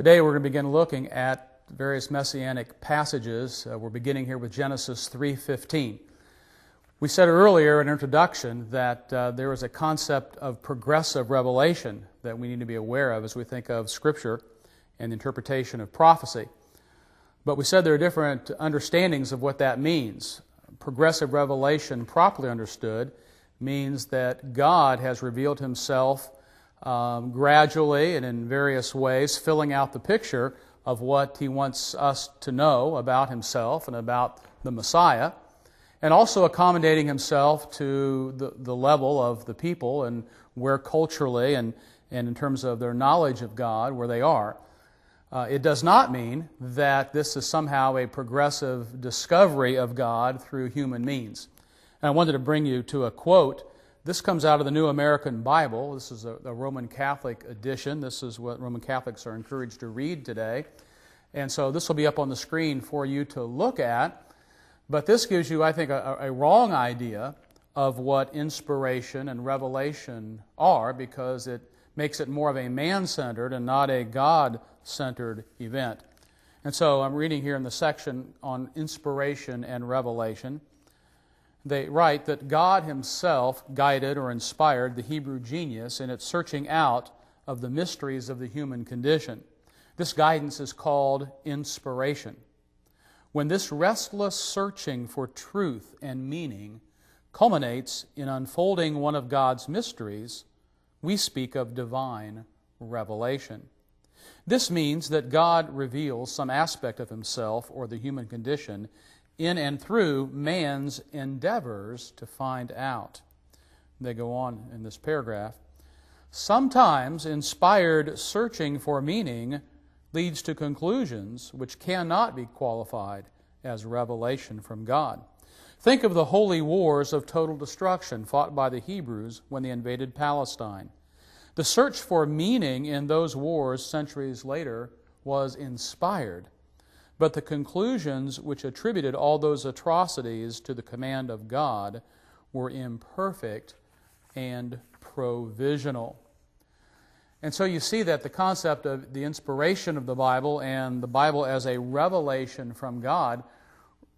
Today we're going to begin looking at various Messianic passages. We're beginning here with Genesis 3:15. We said earlier in introduction that there is a concept of progressive revelation that we need to be aware of as we think of Scripture and the interpretation of prophecy. But we said there are different understandings of what that means. Progressive revelation, properly understood, means that God has revealed Himself gradually and in various ways, filling out the picture of what He wants us to know about Himself and about the Messiah, and also accommodating Himself to the level of the people and where culturally and in terms of their knowledge of God, where they are. It does not mean that this is somehow a progressive discovery of God through human means. And I wanted to bring you to a quote. This comes out of the New American Bible. This is a Roman Catholic edition. This is what Roman Catholics are encouraged to read today. And so this will be up on the screen for you to look at. But this gives you, I think, a wrong idea of what inspiration and revelation are, because it makes it more of a man-centered and not a God-centered event. And so I'm reading here in the section on inspiration and revelation. They write that God Himself guided or inspired the Hebrew genius in its searching out of the mysteries of the human condition. This guidance is called inspiration. When this restless searching for truth and meaning culminates in unfolding one of God's mysteries, we speak of divine revelation. This means that God reveals some aspect of Himself or the human condition in and through man's endeavors to find out. They go on in this paragraph. Sometimes inspired searching for meaning leads to conclusions which cannot be qualified as revelation from God. Think of the holy wars of total destruction fought by the Hebrews when they invaded Palestine. The search for meaning in those wars centuries later was inspired, but the conclusions which attributed all those atrocities to the command of God were imperfect and provisional. And so you see that the concept of the inspiration of the Bible and the Bible as a revelation from God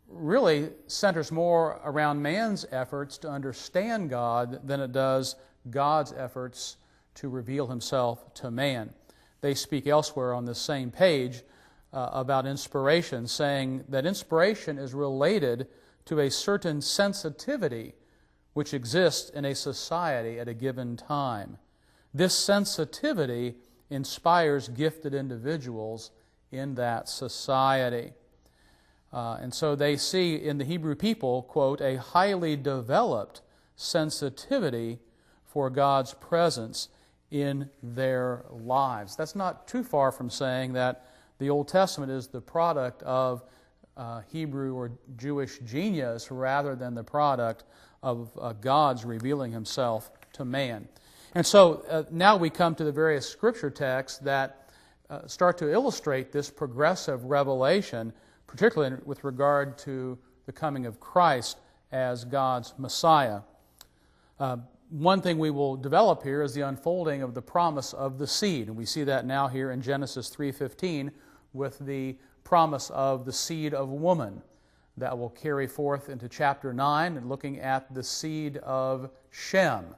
really centers more around man's efforts to understand God than it does God's efforts to reveal Himself to man. They speak elsewhere on this same page about inspiration, saying that inspiration is related to a certain sensitivity which exists in a society at a given time. This sensitivity inspires gifted individuals in that society. And so they see in the Hebrew people, quote, a highly developed sensitivity for God's presence in their lives. That's not too far from saying that the Old Testament is the product of Hebrew or Jewish genius rather than the product of God's revealing Himself to man. And so now we come to the various Scripture texts that start to illustrate this progressive revelation, particularly with regard to the coming of Christ as God's Messiah. One thing we will develop here is the unfolding of the promise of the seed. And we see that now here in Genesis 3:15 with the promise of the seed of woman that will carry forth into chapter 9 and looking at the seed of Shem.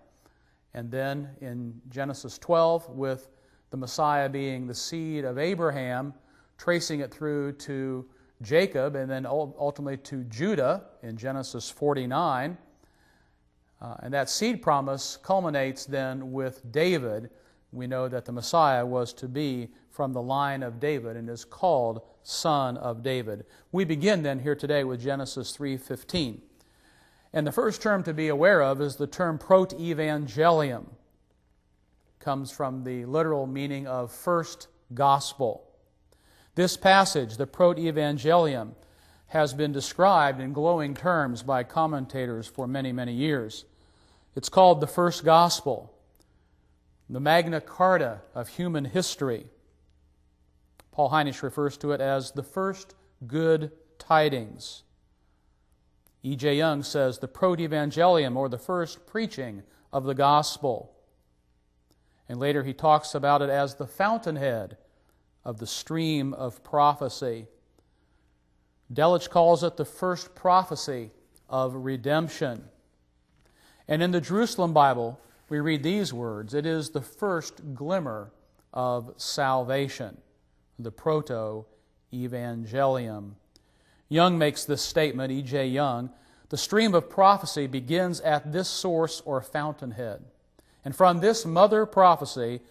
And then in Genesis 12 with the Messiah being the seed of Abraham, tracing it through to Jacob and then ultimately to Judah in Genesis 49. And that seed promise culminates then with David. We know that the Messiah was to be from the line of David and is called Son of David. We begin then here today with Genesis 3:15. And the first term to be aware of is the term proto-evangelium. It comes from the literal meaning of first gospel. This passage, the proto-evangelium, has been described in glowing terms by commentators for many, many years. It's called the first gospel, the Magna Carta of human history. Paul Heinisch refers to it as the first good tidings. E.J. Young says the proto-evangelium, or the first preaching of the gospel. And later he talks about it as the fountainhead of the stream of prophecy. Delitzsch calls it the first prophecy of redemption. And in the Jerusalem Bible, we read these words: it is the first glimmer of salvation, the proto-evangelium. Young makes this statement, E.J. Young: the stream of prophecy begins at this source or fountainhead, and from this mother prophecy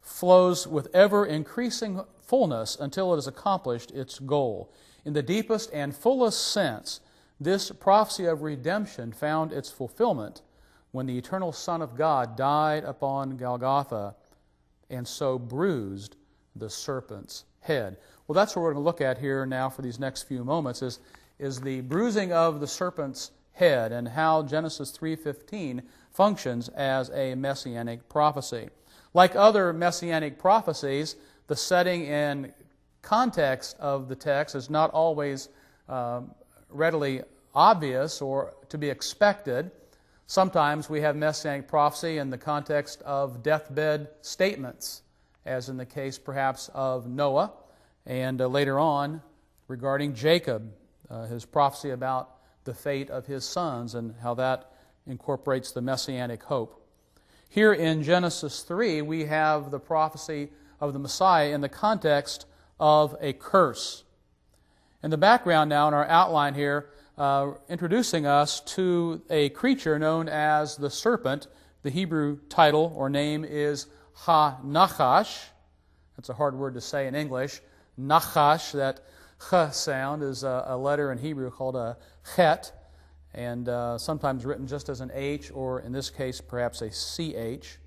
flows with ever-increasing fullness until it has accomplished its goal. In the deepest and fullest sense, this prophecy of redemption found its fulfillment when the eternal Son of God died upon Golgotha and so bruised the serpent's head. Well, that's what we're going to look at here now for these next few moments, is the bruising of the serpent's head and how Genesis 3:15 functions as a Messianic prophecy. Like other Messianic prophecies, the setting and context of the text is not always readily obvious or to be expected. Sometimes we have Messianic prophecy in the context of deathbed statements, as in the case perhaps of Noah, and later on regarding Jacob, his prophecy about the fate of his sons and how that incorporates the Messianic hope. Here in Genesis 3, we have the prophecy of the Messiah in the context of a curse. In the background now, in our outline here, introducing us to a creature known as the serpent. The Hebrew title or name is Ha-Nachash. That's a hard word to say in English. Nachash, that ch sound, is a letter in Hebrew called a chet, and sometimes written just as an H, or in this case perhaps a CH.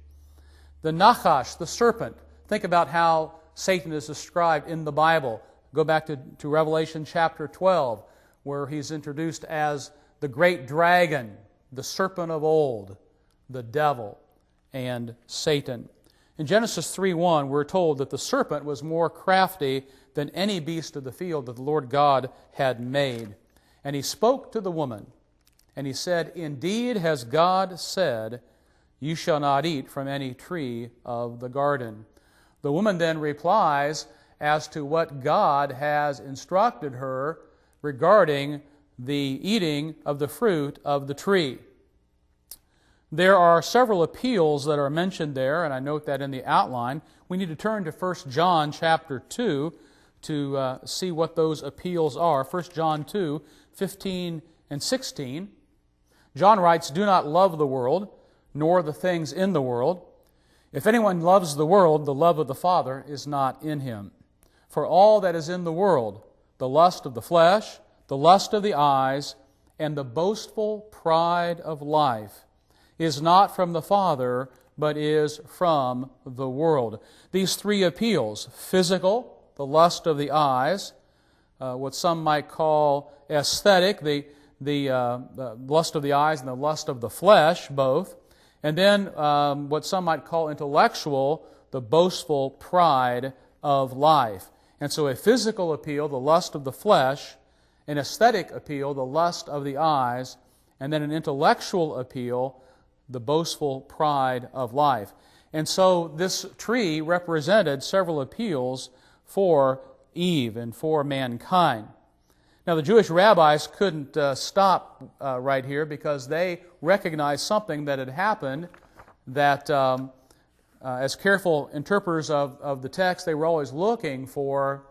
The Nachash, the serpent. Think about how Satan is described in the Bible. Go back to Revelation chapter 12, where he's introduced as the great dragon, the serpent of old, the devil, and Satan. In Genesis 3:1, we're told that the serpent was more crafty than any beast of the field that the Lord God had made. And he spoke to the woman, and he said, "Indeed has God said, you shall not eat from any tree of the garden." The woman then replies as to what God has instructed her regarding the eating of the fruit of the tree. There are several appeals that are mentioned there, and I note that in the outline. We need to turn to 1 John chapter 2 to see what those appeals are. 1 John 2, 15 and 16. John writes, "Do not love the world, nor the things in the world. If anyone loves the world, the love of the Father is not in him. For all that is in the world, the lust of the flesh, the lust of the eyes, and the boastful pride of life, is not from the Father, but is from the world." These three appeals: physical, the lust of the eyes; what some might call aesthetic, the lust of the eyes and the lust of the flesh, both; and then what some might call intellectual, the boastful pride of life. And so a physical appeal, the lust of the flesh; an aesthetic appeal, the lust of the eyes; and then an intellectual appeal, the boastful pride of life. And so this tree represented several appeals for Eve and for mankind. Now the Jewish rabbis couldn't stop right here, because they recognized something that had happened that, as careful interpreters of the text, they were always looking for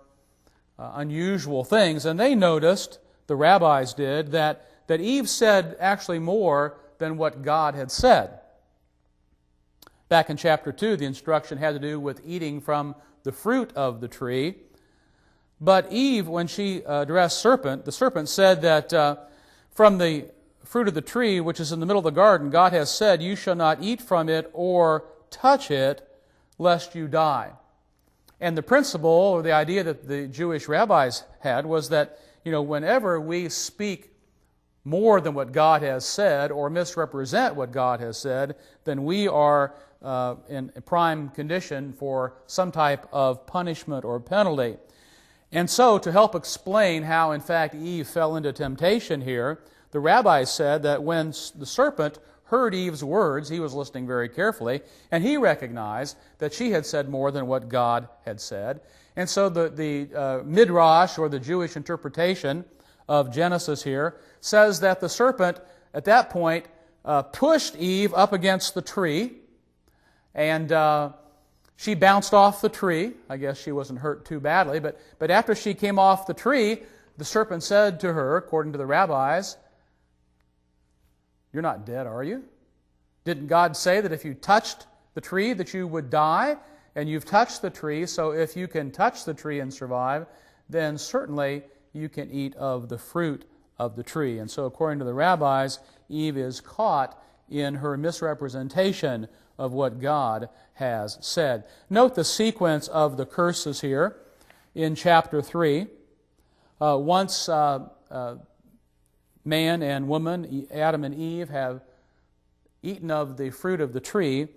unusual things. And they noticed, the rabbis did, that Eve said actually more than what God had said. Back in chapter 2, the instruction had to do with eating from the fruit of the tree. But Eve, when she addressed the serpent said that from the fruit of the tree which is in the middle of the garden, God has said, "You shall not eat from it or touch it, lest you die." And the principle, or the idea that the Jewish rabbis had, was that, whenever we speak more than what God has said or misrepresent what God has said, then we are in a prime condition for some type of punishment or penalty. And so, to help explain how, in fact, Eve fell into temptation here, the rabbis said that when the serpent heard Eve's words. He was listening very carefully, and he recognized that she had said more than what God had said. And so the Midrash, or the Jewish interpretation of Genesis here, says that the serpent at that point pushed Eve up against the tree, and she bounced off the tree. I guess she wasn't hurt too badly, but after she came off the tree, the serpent said to her, according to the rabbis, "You're not dead, are you? Didn't God say that if you touched the tree that you would die? And you've touched the tree, so if you can touch the tree and survive, then certainly you can eat of the fruit of the tree." And so according to the rabbis, Eve is caught in her misrepresentation of what God has said. Note the sequence of the curses here in chapter 3. Once man and woman, Adam and Eve, have eaten of the fruit of the tree,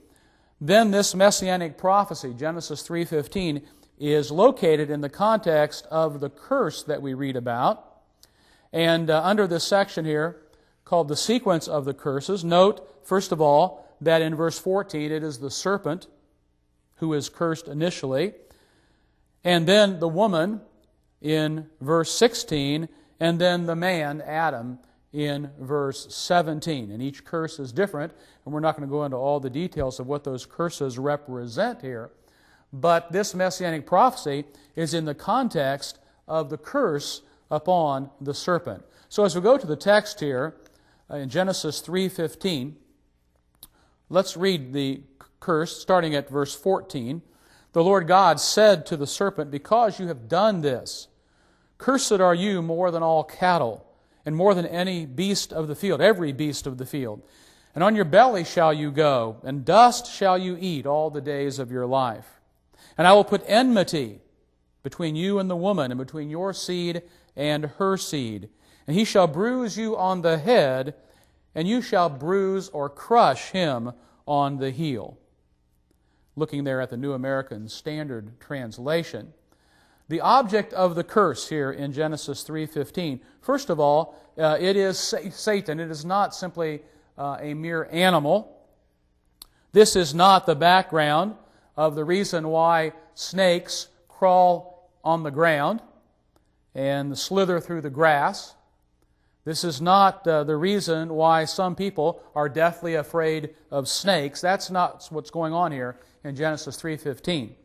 then this Messianic prophecy, Genesis 3:15, is located in the context of the curse that we read about. And under this section here, called the sequence of the curses, note, first of all, that in verse 14 it is the serpent who is cursed initially, and then the woman in verse 16, and then the man, Adam, in verse 17. And each curse is different, and we're not going to go into all the details of what those curses represent here. But this Messianic prophecy is in the context of the curse upon the serpent. So as we go to the text here, in Genesis 3:15, let's read the curse, starting at verse 14. "The Lord God said to the serpent, 'Because you have done this, cursed are you more than all cattle, and more than any beast of the field, every beast of the field. And on your belly shall you go, and dust shall you eat all the days of your life. And I will put enmity between you and the woman, and between your seed and her seed. And he shall bruise you on the head, and you shall bruise or crush him on the heel.'" Looking there at the New American Standard Translation. The object of the curse here in Genesis 3:15, first of all, it is Satan. It is not simply a mere animal. This is not the background of the reason why snakes crawl on the ground and slither through the grass. This is not the reason why some people are deathly afraid of snakes. That's not what's going on here in Genesis 3:15.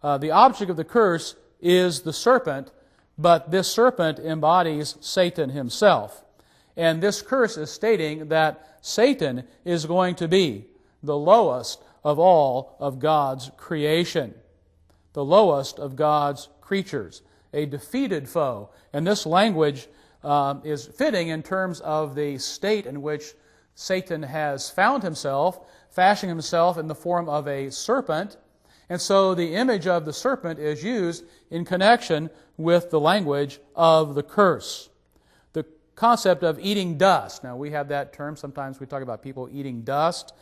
The object of the curse is the serpent, but this serpent embodies Satan himself. And this curse is stating that Satan is going to be the lowest of all of God's creation, the lowest of God's creatures, a defeated foe. And this language is fitting in terms of the state in which Satan has found himself, fashioning himself in the form of a serpent. And so the image of the serpent is used in connection with the language of the curse. The concept of eating dust. Now we have that term. Sometimes we talk about people eating dust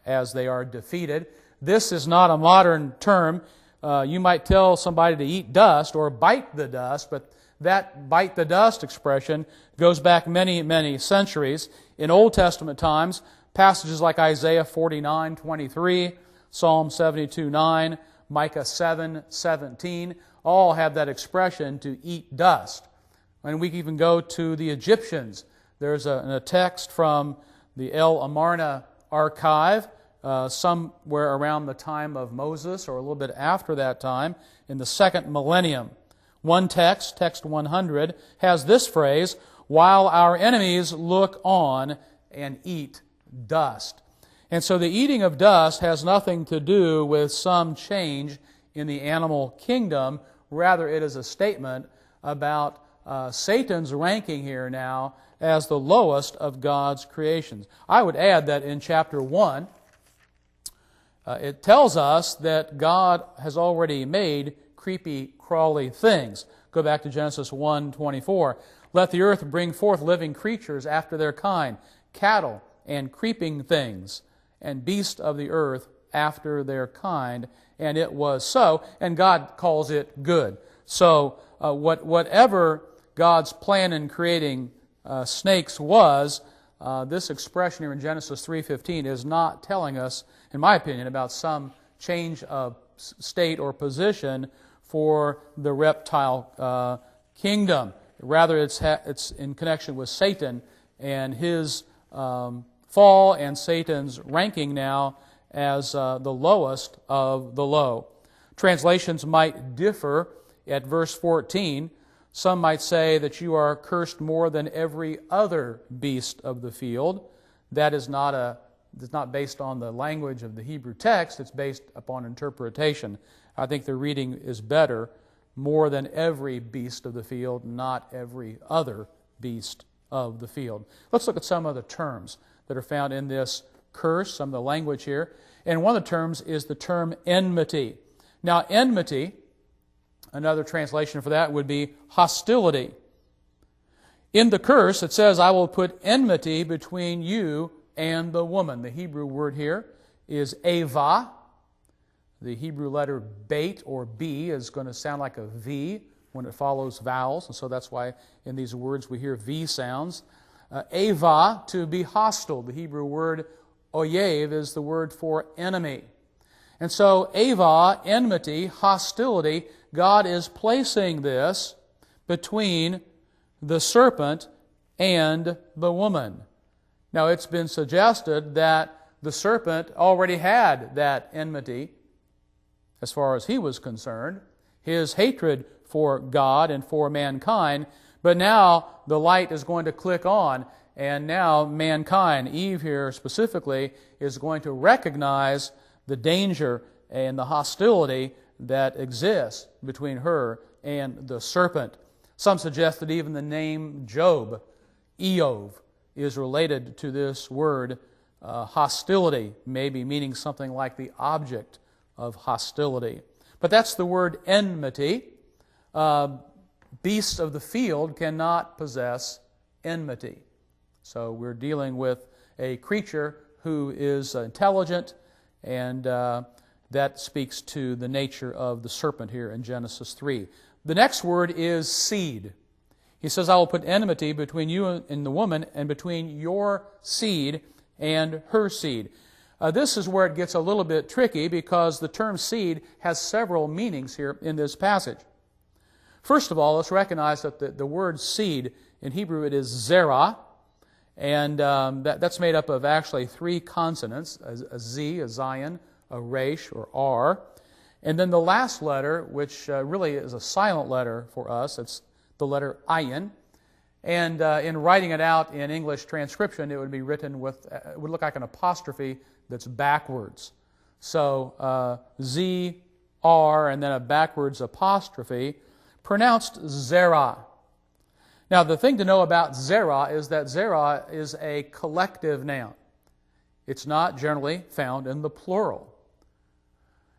as they are defeated. This is not a modern term. You might tell somebody to eat dust or bite the dust, but that bite the dust expression goes back many, many centuries. In Old Testament times, passages like Isaiah 49:23, Psalm 72:9, Micah 7:17, all have that expression to eat dust. And we even go to the Egyptians. There's a text from the El Amarna archive, somewhere around the time of Moses or a little bit after that time, in the second millennium. One text, text 100, has this phrase, "While our enemies look on and eat dust." And so the eating of dust has nothing to do with some change in the animal kingdom. Rather, it is a statement about Satan's ranking here now as the lowest of God's creations. I would add that in chapter 1, it tells us that God has already made creepy, crawly things. Go back to Genesis 1:24. "Let the earth bring forth living creatures after their kind, cattle and creeping things, and beasts of the earth after their kind. And it was so." And God calls it good. So whatever God's plan in creating snakes was, this expression here in Genesis 3:15 is not telling us, in my opinion, about some change of state or position for the reptile kingdom. Rather, it's in connection with Satan and his fall and Satan's ranking now as the lowest of the low. Translations might differ at verse 14. Some might say that you are cursed more than every other beast of the field. That is not based on the language of the Hebrew text. It's based upon interpretation. I think the reading is better. More than every beast of the field, not every other beast of the field. Let's look at some of the terms that are found in this curse, some of the language here. And one of the terms is the term enmity. Now, enmity, another translation for that would be hostility. In the curse, it says, I will put enmity between you and the woman. The Hebrew word here is ava. The Hebrew letter bait or B is going to sound like a V when it follows vowels, and so that's why in these words we hear V sounds. Ava, to be hostile. The Hebrew word oyev is the word for enemy. And so ava, enmity, hostility, God is placing this between the serpent and the woman. Now it's been suggested that the serpent already had that enmity as far as he was concerned, his hatred for God and for mankind, but now the light is going to click on, and now mankind, Eve here specifically, is going to recognize the danger and the hostility that exists between her and the serpent. Some suggest that even the name Job, Eov, is related to this word hostility, maybe meaning something like the object of hostility. But that's the word enmity. Beasts of the field cannot possess enmity. So we're dealing with a creature who is intelligent, and that speaks to the nature of the serpent here in Genesis 3. The next word is seed. He says, I will put enmity between you and the woman, and between your seed and her seed. This is where it gets a little bit tricky, because the term seed has several meanings here in this passage. First of all, let's recognize that the word seed, in Hebrew it is zerah, and that's made up of actually three consonants, a Z, a Zion, a Resh, or R, and then the last letter, which really is a silent letter for us, it's the letter ayin. And in writing it out in English transcription, it would be written with, it would look like an apostrophe that's backwards. So Z, R, and then a backwards apostrophe, pronounced zerah. Now, the thing to know about zerah is that zerah is a collective noun. It's not generally found in the plural.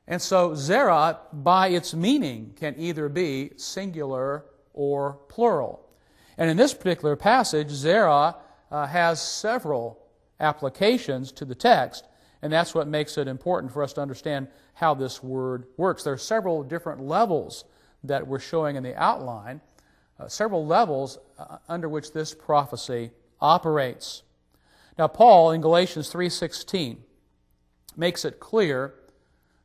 And so zerah, by its meaning, can either be singular or plural. And in this particular passage, zerah has several applications to the text, and that's what makes it important for us to understand how this word works. There are several different levels that we're showing in the outline, several levels under which this prophecy operates. Now, Paul, in Galatians 3:16, makes it clear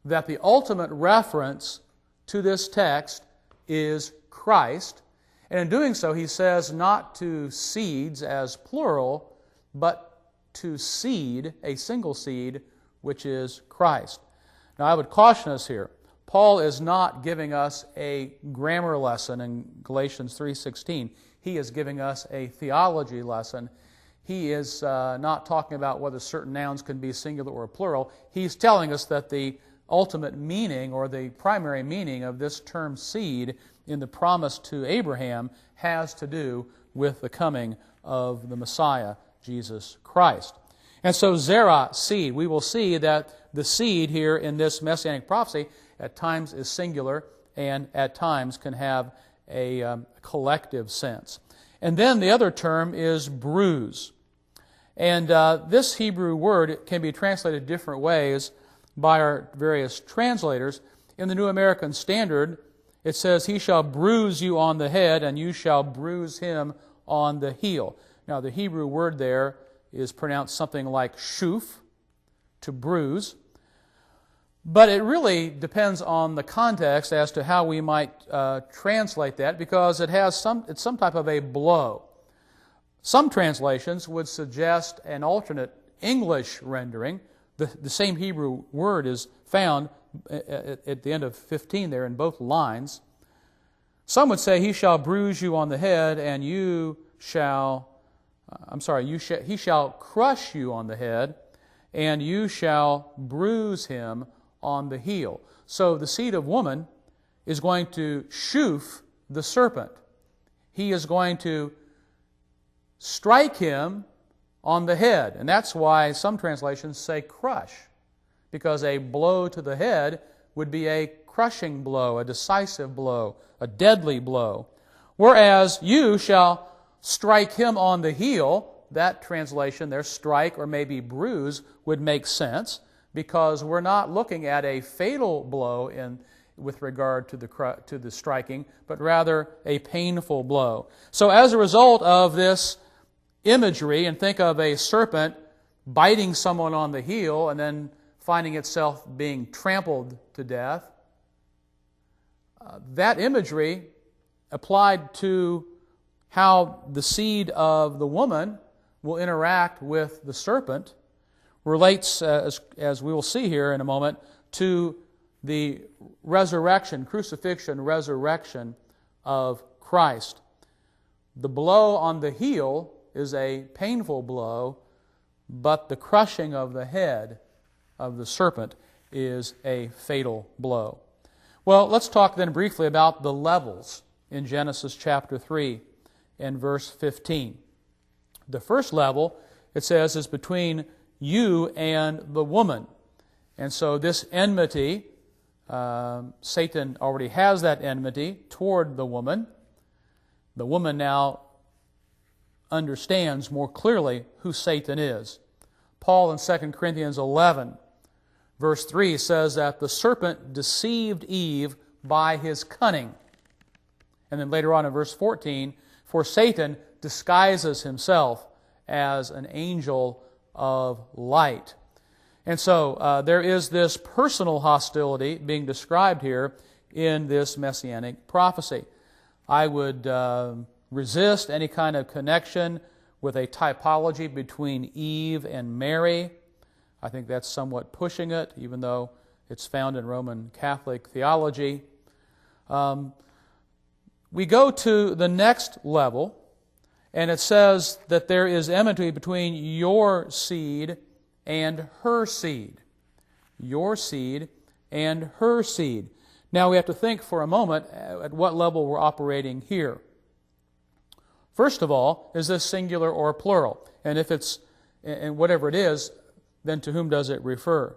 that the ultimate reference to this text is Christ. And in doing so, he says not to seeds as plural, but to seed, a single seed, which is Christ. Now, I would caution us here. Paul is not giving us a grammar lesson in Galatians 3:16. He is giving us a theology lesson. He is not talking about whether certain nouns can be singular or plural. He's telling us that the ultimate meaning, or the primary meaning of this term seed in the promise to Abraham, has to do with the coming of the Messiah, Jesus Christ. And so zerah, seed, we will see that the seed here in this Messianic prophecy at times is singular and at times can have a collective sense. And then the other term is bruise. And this Hebrew word can be translated different ways by our various translators. In the New American Standard, it says, he shall bruise you on the head, and you shall bruise him on the heel. Now, the Hebrew word there is pronounced something like shuf, to bruise. But it really depends on the context as to how we might translate that, because it's some type of a blow. Some translations would suggest an alternate English rendering. The same Hebrew word is found at the end of 15 there in both lines. Some would say, he shall bruise you on the head, and he shall crush you on the head, and you shall bruise him on the heel. So the seed of woman is going to shuf the serpent. He is going to strike him on the head. And that's why some translations say crush, because a blow to the head would be a crushing blow, a decisive blow, a deadly blow. Whereas you shall strike him on the heel, that translation there, strike or maybe bruise, would make sense, because we're not looking at a fatal blow with regard to the striking, but rather a painful blow. So as a result of this imagery, and think of a serpent biting someone on the heel and then finding itself being trampled to death, that imagery applied to how the seed of the woman will interact with the serpent relates, as we will see here in a moment, to the resurrection, crucifixion, resurrection of Christ. The blow on the heel is a painful blow, but the crushing of the head of the serpent is a fatal blow. Well, let's talk then briefly about the levels in Genesis chapter 3 and verse 15. The first level, it says, is between you and the woman. And so this enmity, Satan already has that enmity toward the woman. The woman now understands more clearly who Satan is. Paul in 2 Corinthians 11, verse 3 says that the serpent deceived Eve by his cunning. And then later on in verse 14, for Satan disguises himself as an angel of light. And so there is this personal hostility being described here in this Messianic prophecy. I would resist any kind of connection with a typology between Eve and Mary. I think that's somewhat pushing it, even though it's found in Roman Catholic theology. We go to the next level, and it says that there is enmity between your seed and her seed. Your seed and her seed. Now we have to think for a moment at what level we're operating here. First of all, is this singular or plural? And if it's, and whatever it is, then to whom does it refer?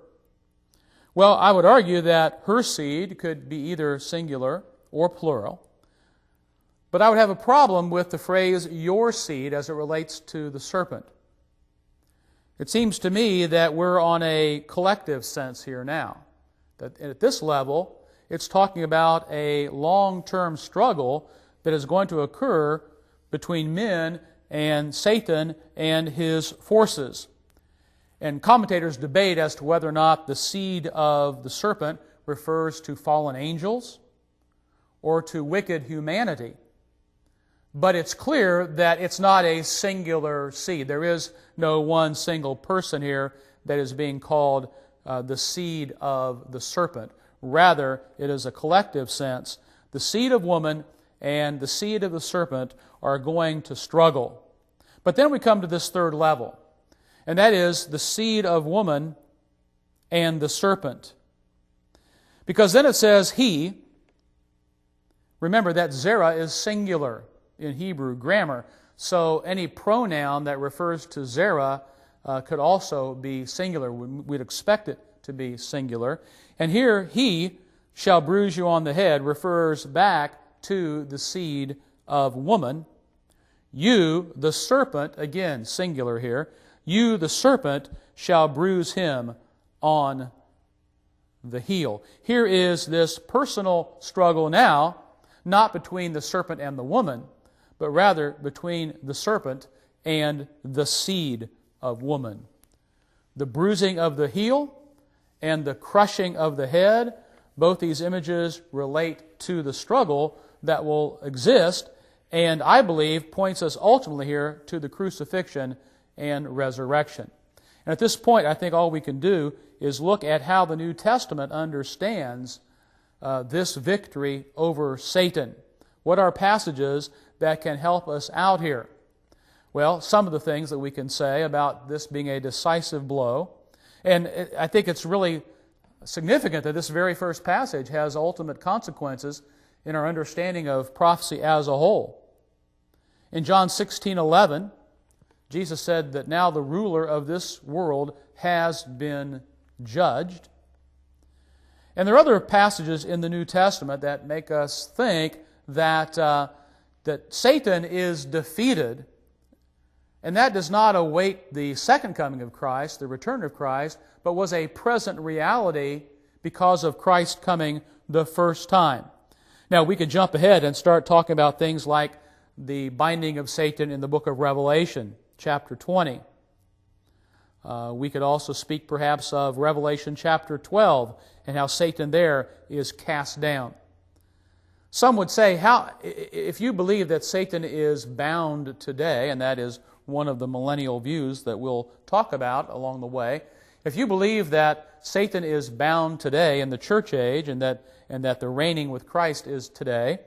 Well, I would argue that her seed could be either singular or plural. But I would have a problem with the phrase your seed as it relates to the serpent. It seems to me that we're on a collective sense here now. That at this level, it's talking about a long-term struggle that is going to occur between men and Satan and his forces. And commentators debate as to whether or not the seed of the serpent refers to fallen angels or to wicked humanity. But it's clear that it's not a singular seed. There is no one single person here that is being called the seed of the serpent. Rather, it is a collective sense. The seed of woman and the seed of the serpent are going to struggle. But then we come to this third level, and that is the seed of woman and the serpent. Because then it says he. Remember that zerah is singular in Hebrew grammar, so any pronoun that refers to zerah could also be singular. We'd expect it to be singular. And here, he shall bruise you on the head refers back to the seed of woman. You, the serpent, again, singular here, you, the serpent, shall bruise him on the heel. Here is this personal struggle now, not between the serpent and the woman, but rather between the serpent and the seed of woman. The bruising of the heel and the crushing of the head, both these images relate to the struggle that will exist, and I believe points us ultimately here to the crucifixion and resurrection. And at this point, I think all we can do is look at how the New Testament understands this victory over Satan. What are passages that can help us out here? Well, some of the things that we can say about this being a decisive blow, and I think it's really significant that this very first passage has ultimate consequences in our understanding of prophecy as a whole. In John 16:11, Jesus said that now the ruler of this world has been judged. And there are other passages in the New Testament that make us think that Satan is defeated, and that does not await the second coming of Christ, the return of Christ, but was a present reality because of Christ coming the first time. Now, we could jump ahead and start talking about things like the binding of Satan in the book of Revelation, chapter 20. We could also speak perhaps of Revelation chapter 12 and how Satan there is cast down. Some would say, if you believe that Satan is bound today, and that is one of the millennial views that we'll talk about along the way, if you believe that Satan is bound today in the church age and that the reigning with Christ is today,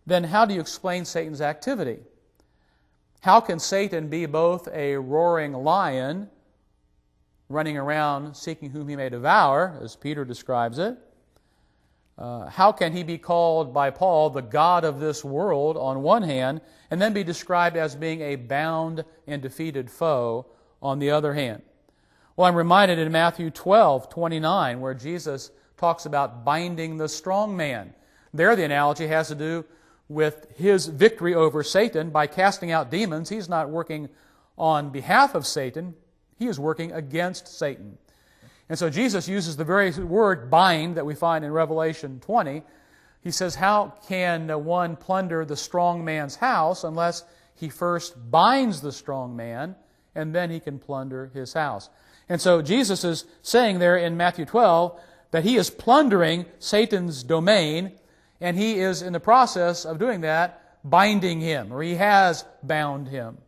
then how do you explain Satan's activity? How can Satan be both a roaring lion running around seeking whom he may devour, as Peter describes it? How can he be called by Paul the god of this world on one hand, and then be described as being a bound and defeated foe on the other hand? Well, I'm reminded in Matthew 12:29, where Jesus talks about binding the strong man. There the analogy has to do with his victory over Satan by casting out demons. He's not working on behalf of Satan. He is working against Satan. And so Jesus uses the very word bind that we find in Revelation 20. He says, how can one plunder the strong man's house unless he first binds the strong man, and then he can plunder his house? And so Jesus is saying there in Matthew 12 that he is plundering Satan's domain, and he is in the process of doing that, binding him, or he has bound him.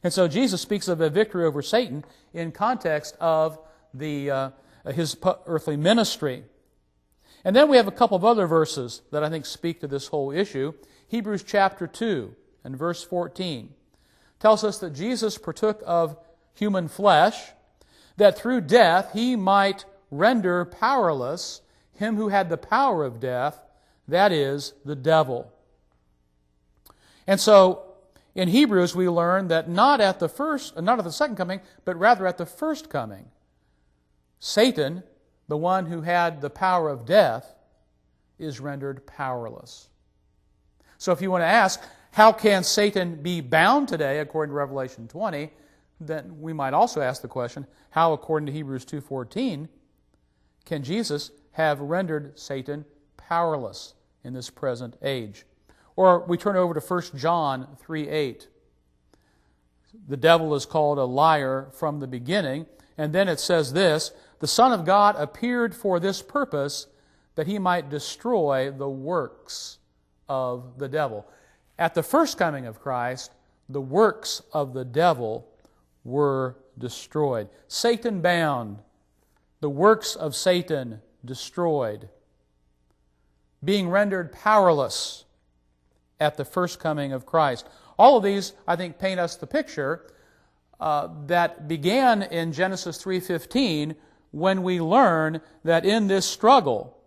And so Jesus speaks of a victory over Satan in context of his earthly ministry. And then we have a couple of other verses that I think speak to this whole issue. Hebrews chapter 2 and verse 14 tells us that Jesus partook of human flesh, that through death he might render powerless him who had the power of death, that is, the devil. And so in Hebrews we learn that not at the second coming, but rather at the first coming, Satan, the one who had the power of death, is rendered powerless. So if you want to ask, how can Satan be bound today, according to Revelation 20, then we might also ask the question, how, according to Hebrews 2:14, can Jesus have rendered Satan powerless in this present age? Or we turn over to 1 John 3:8. The devil is called a liar from the beginning, and then it says this, the Son of God appeared for this purpose, that he might destroy the works of the devil. At the first coming of Christ, the works of the devil were destroyed. Satan bound, the works of Satan destroyed, being rendered powerless at the first coming of Christ. All of these, I think, paint us the picture that began in Genesis 3:15, when we learn that in this struggle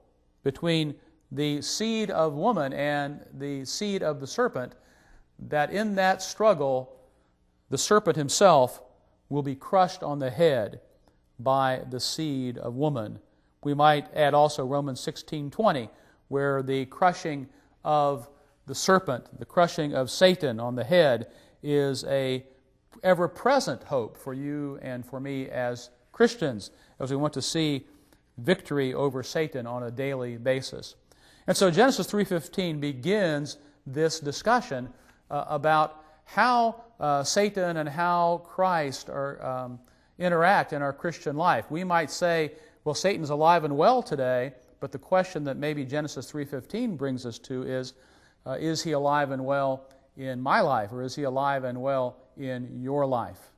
between the seed of woman and the seed of the serpent, that in that struggle the serpent himself will be crushed on the head by the seed of woman. We might add also Romans 16:20, where the crushing of the serpent, the crushing of Satan on the head, is a ever-present hope for you and for me as Christians, as we want to see victory over Satan on a daily basis. And so Genesis 3:15 begins this discussion about how Satan and how Christ interact in our Christian life. We might say, well, Satan's alive and well today, but the question that maybe Genesis 3:15 brings us to is he alive and well in my life, or is he alive and well in your life?